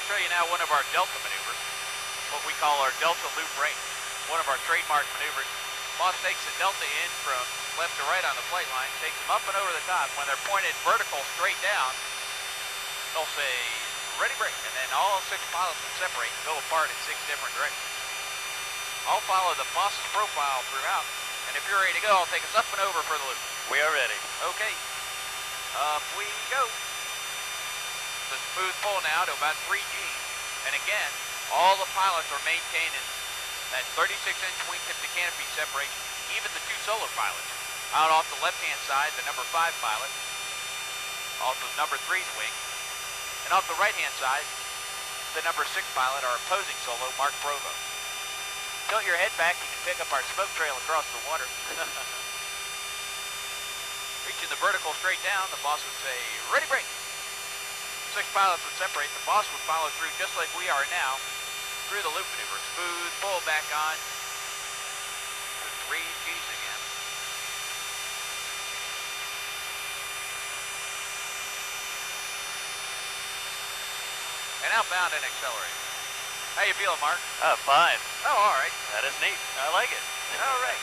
show you now one of our delta maneuvers, what we call our delta loop range. One of our trademark maneuvers. Boss takes the delta in from left to right on the flight line, takes them up and over the top. When they're pointed vertical straight down, they'll say, ready break, and then all 6 pilots will separate and go apart in 6 different directions. I'll follow the boss's profile throughout, and if you're ready to go, I'll take us up and over for the loop. We are ready. Okay, up we go. It's a smooth pull now to about 3 Gs, and again, all the pilots are maintaining that 36-inch wingtip to canopy separation, even the 2 solo pilots. Out off the left-hand side, the number 5 pilot, off of number 3's wing, and off the right-hand side, the number 6 pilot, our opposing solo, Mark Provo. Tilt your head back, you can pick up our smoke trail across the water. Reaching the vertical straight down, the boss would say, ready break. 6 pilots would separate, the boss would follow through just like we are now, through the loop maneuver. Smooth pull back on to 3 Gs again. And outbound and accelerate. How you feeling, Mark? Fine. Oh, all right. That is neat. I like it. All right.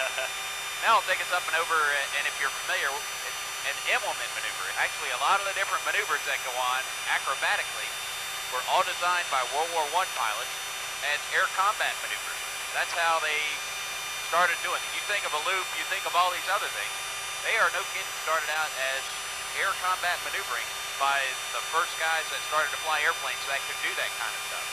Now I'll take us up and over, and if you're familiar, it's an Emmelman maneuver. Actually, a lot of the different maneuvers that go on acrobatically were all designed by World War I pilots as air combat maneuvers. That's how they started doing it. You think of a loop, you think of all these other things. They are no kidding started out as air combat maneuvering by the first guys that started to fly airplanes that could do that kind of stuff.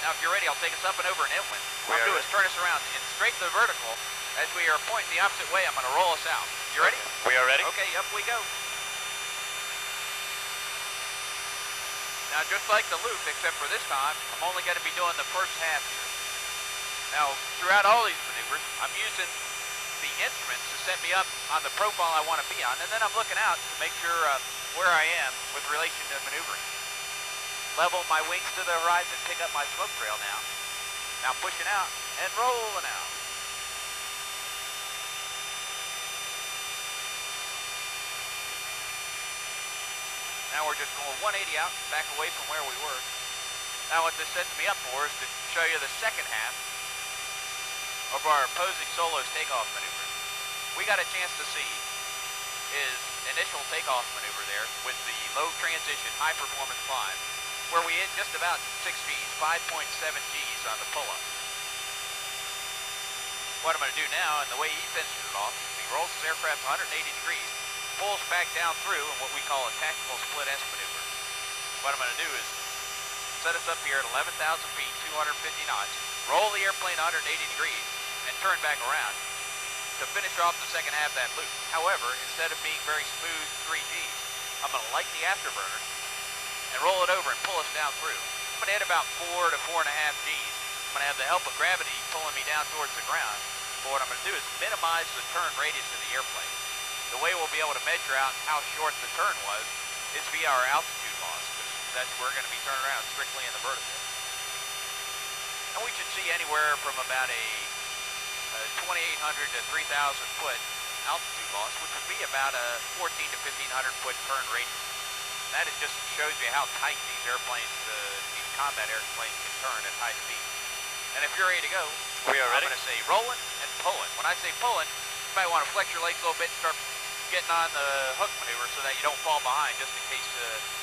Now, if you're ready, I'll take us up and over an Emmelman. What I'll do is turn us around and straight to the vertical. As we are pointing the opposite way, I'm going to roll us out. You ready? We are ready. Okay, up we go. Now, just like the loop, except for this time, I'm only going to be doing the first half here. Now, throughout all these maneuvers, I'm using the instruments to set me up on the profile I want to be on, and then I'm looking out to make sure where I am with relation to maneuvering. Level my wings to the horizon, pick up my smoke trail now. Now pushing out and rolling out. Now we're just going 180 out, back away from where we were. Now what this sets me up for is to show you the second half of our opposing solo's takeoff maneuver. We got a chance to see his initial takeoff maneuver there with the low transition, high performance climb, where we hit just about 6 Gs, 5.7 Gs on the pull-up. What I'm going to do now, and the way he finishes it off, is he rolls his aircraft 180 degrees, pulls back down through in what we call a tactical split S maneuver. What I'm going to do is set us up here at 11,000 feet, 250 knots, roll the airplane 180 degrees, and turn back around to finish off the second half of that loop. However, instead of being very smooth 3 Gs, I'm going to light the afterburner and roll it over and pull us down through. I'm going to hit about 4 to 4.5 Gs. I'm going to have the help of gravity pulling me down towards the ground. But what I'm going to do is minimize the turn radius of the airplane. The way we'll be able to measure out how short the turn was is via our altitude loss, because that's where we're going to be turning around strictly in the vertical. And we should see anywhere from about a 2,800 to 3,000 foot altitude loss, which would be about a 14 to 1,500 foot turn radius. That it just shows you how tight these airplanes, these combat airplanes can turn at high speed. And if you're ready to go, we are ready. I'm going to say rolling and pulling. When I say pulling, you might want to flex your legs a little bit and start getting on the hook maneuver so that you don't fall behind, just in case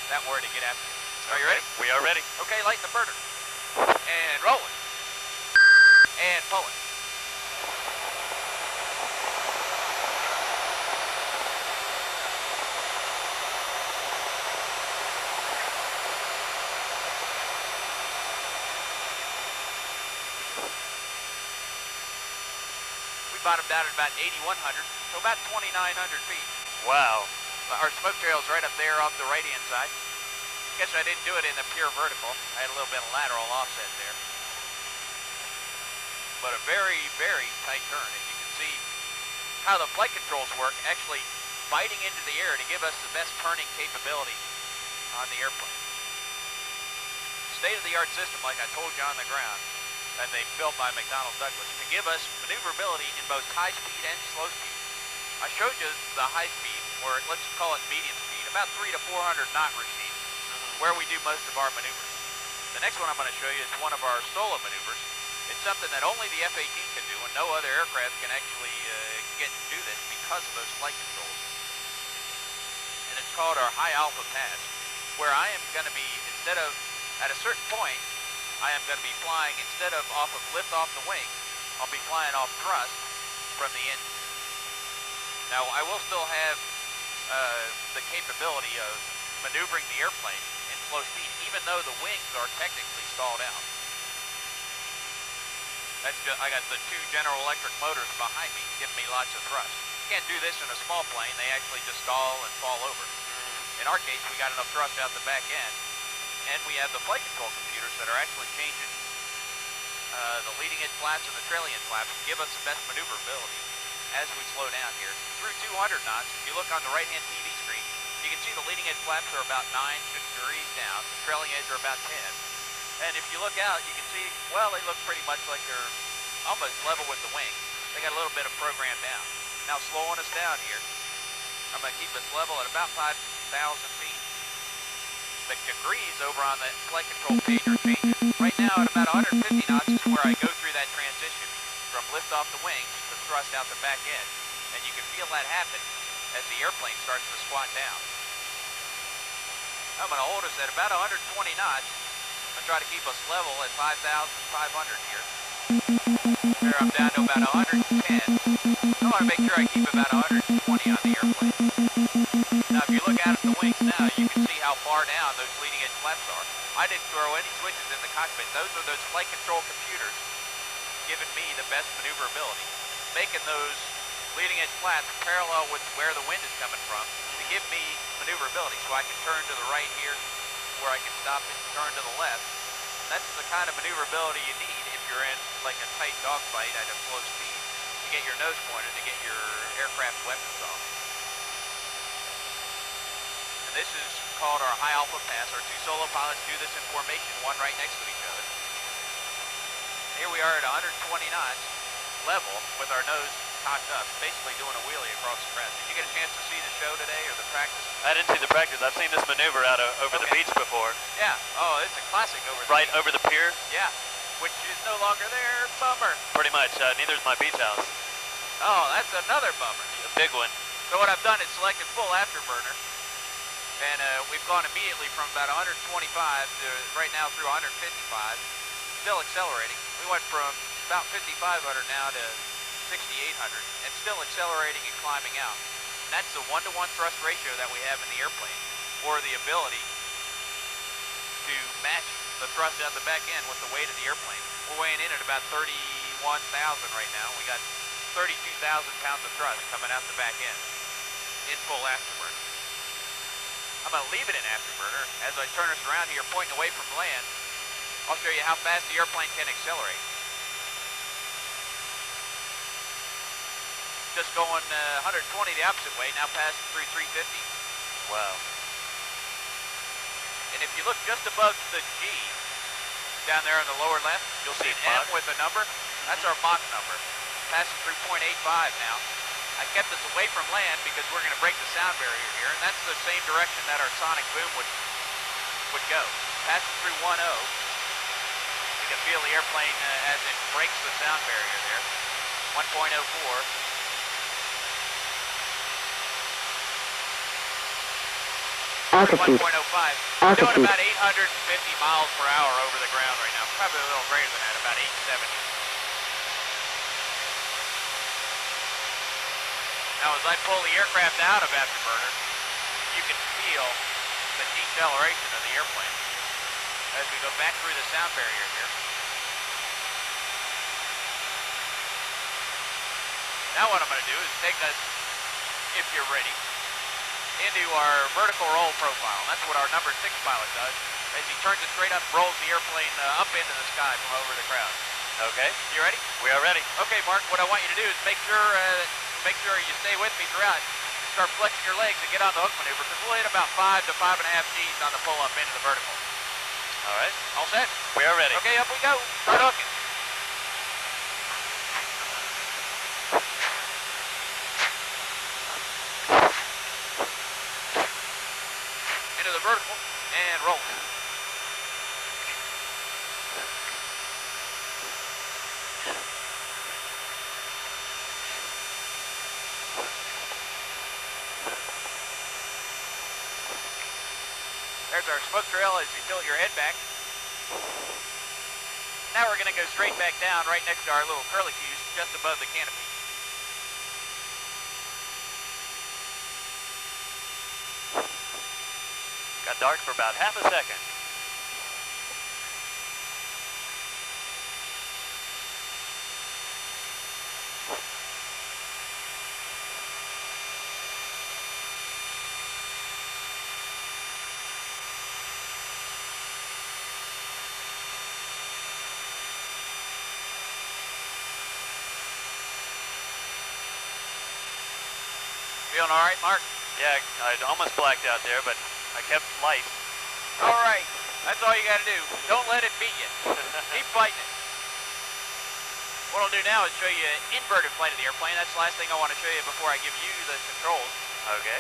that were to get after you. Are you ready? We are ready. Okay, light the burner. And rolling. And pulling. Bottomed out at about 8,100, so about 2,900 feet. Wow. Our smoke trail's right up there off the right-hand side. Guess I didn't do it in the pure vertical. I had a little bit of lateral offset there. But a very, very tight turn. As you can see how the flight controls work, actually biting into the air to give us the best turning capability on the airplane. State-of-the-art system, like I told you on the ground, that they built by McDonnell Douglas to give us maneuverability in both high speed and slow speed. I showed you the high speed, or let's call it medium speed, about 300 to 400 knot regime. where we do most of our maneuvers. The next one I'm going to show you is one of our solo maneuvers. It's something that only the F-18 can do, and no other aircraft can actually get to do this because of those flight controls. And it's called our high alpha pass, where I am going to be, instead of, at a certain point, I am going to be flying, instead of off of lift off the wing, I'll be flying off thrust from the engine. Now, I will still have the capability of maneuvering the airplane in slow speed, even though the wings are technically stalled out. That's just, I got the two General Electric motors behind me giving me lots of thrust. Can't do this in a small plane. They actually just stall and fall over. In our case, we got enough thrust out the back end, and we have the flight control computers that are actually changing the leading edge flaps and the trailing edge flaps to give us the best maneuverability as we slow down here. Through 200 knots, if you look on the right-hand TV screen, you can see the leading edge flaps are about 9 degrees down, the trailing edge are about 10. And if you look out, you can see, well, they look pretty much like they're almost level with the wing. They got a little bit of program down. Now slowing us down here, I'm going to keep us level at about 5,000 feet. The degrees over on the flight control page are changing. Right now at about 150 knots is where I go through that transition from lift off the wings to thrust out the back end. And you can feel that happen as the airplane starts to squat down. I'm going to hold us at about 120 knots and try to keep us level at 5,500 here. There I'm down to about 110. I want to make sure I keep about 120 on the airplane. Now if you look out at the wings now, you can see how far down those leading edge flaps are. I didn't throw any switches in the cockpit. Those are those flight control computers giving me the best maneuverability, making those leading edge flaps parallel with where the wind is coming from to give me maneuverability. So I can turn to the right here where I can stop and turn to the left. That's the kind of maneuverability you need if you're in like a tight dogfight at a slow speed to get your nose pointed, to get your aircraft weapons off. And this is called our high alpha pass. Our two solo pilots do this in formation, one right next to each other. Here we are at 120 knots, level, with our nose cocked up, basically doing a wheelie across the crest. Did you get a chance to see the show today or the practice? I didn't see the practice. I've seen this maneuver out over the beach before. Yeah. Oh, it's a classic over the Right beach. over the pier? Yeah. Which is no longer there. Bummer. Pretty much. Neither's my beach house. Oh, that's another bummer. A big one. So what I've done is selected full afterburner, and we've gone immediately from about 125 to right now through 155, still accelerating. We went from about 5,500 now to 6,800, and still accelerating and climbing out. And that's the 1-to-1 thrust ratio that we have in the airplane, or the ability to match the thrust out the back end with the weight of the airplane. We're weighing in at about 31,000 right now. We got 32,000 pounds of thrust coming out the back end in full afterburner. I'm going to leave it in afterburner. As I turn us around here, pointing away from land, I'll show you how fast the airplane can accelerate. Just going 120 the opposite way, now passing through 350. Wow. And if you look just above the G, down there in the lower left, you'll see an M with a number. That's our Mach number. Passing through 0.85 now. I kept us away from land because we're going to break the sound barrier here, and that's the same direction that our sonic boom would go. Passing through 1.0. You can feel the airplane as it breaks the sound barrier there. 1.04. Altitude. 1.05. We're doing about 850 miles per hour over the ground right now. Probably a little greater than that, about 870. Now as I pull the aircraft out of afterburner, you can feel the deceleration of the airplane as we go back through the sound barrier here. Now what I'm going to do is take us, if you're ready, into our vertical roll profile. And that's what our number 6 pilot does. As he turns it straight up, rolls the airplane up into the sky from over the crowd. Okay. You ready? We are ready. Okay, Mark, what I want you to do is make sure you stay with me throughout. Start flexing your legs and get on the hook maneuver, because we'll hit about 5 to 5.5 G's on the pull up into the vertical. All right. All set? We are ready. Okay, up we go. Start hooking. Into the vertical. And roll. There's our smoke trail as you tilt your head back. Now we're going to go straight back down right next to our little curlicues just above the canopy. Got dark for about half a second. Feeling all right, Mark? Yeah, I almost blacked out there, but I kept light. All right. That's all you got to do. Don't let it beat you. Keep fighting it. What I'll do now is show you an inverted flight of the airplane. That's the last thing I want to show you before I give you the controls. Okay.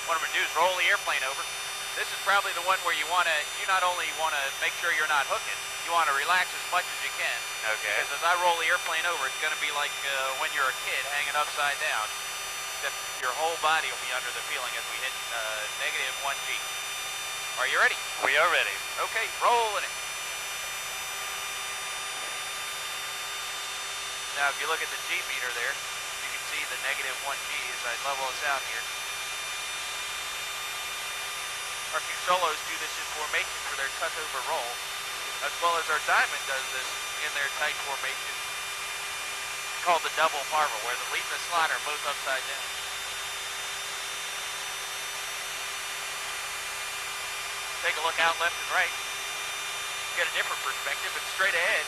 What I'm going to do is roll the airplane over. This is probably the one where you not only want to make sure you're not hooking, you want to relax as much as you can. Okay. Because as I roll the airplane over, it's going to be like when you're a kid hanging upside down. Except your whole body will be under the feeling as we hit negative 1G. Are you ready? We are ready. Okay, rolling it. Now if you look at the G meter there, you can see the negative 1G as I level us out here. Our Fusolos do this in formation for their cutover roll, as well as our Diamond does this in their tight formation. It's called the double marvel, where the lead and the slot are both upside down. Take a look out left and right. Get a different perspective, and straight ahead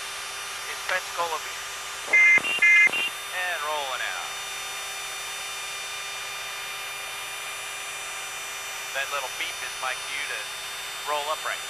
is Pensacola Beach. And rolling out. That little beep is my cue to roll upright.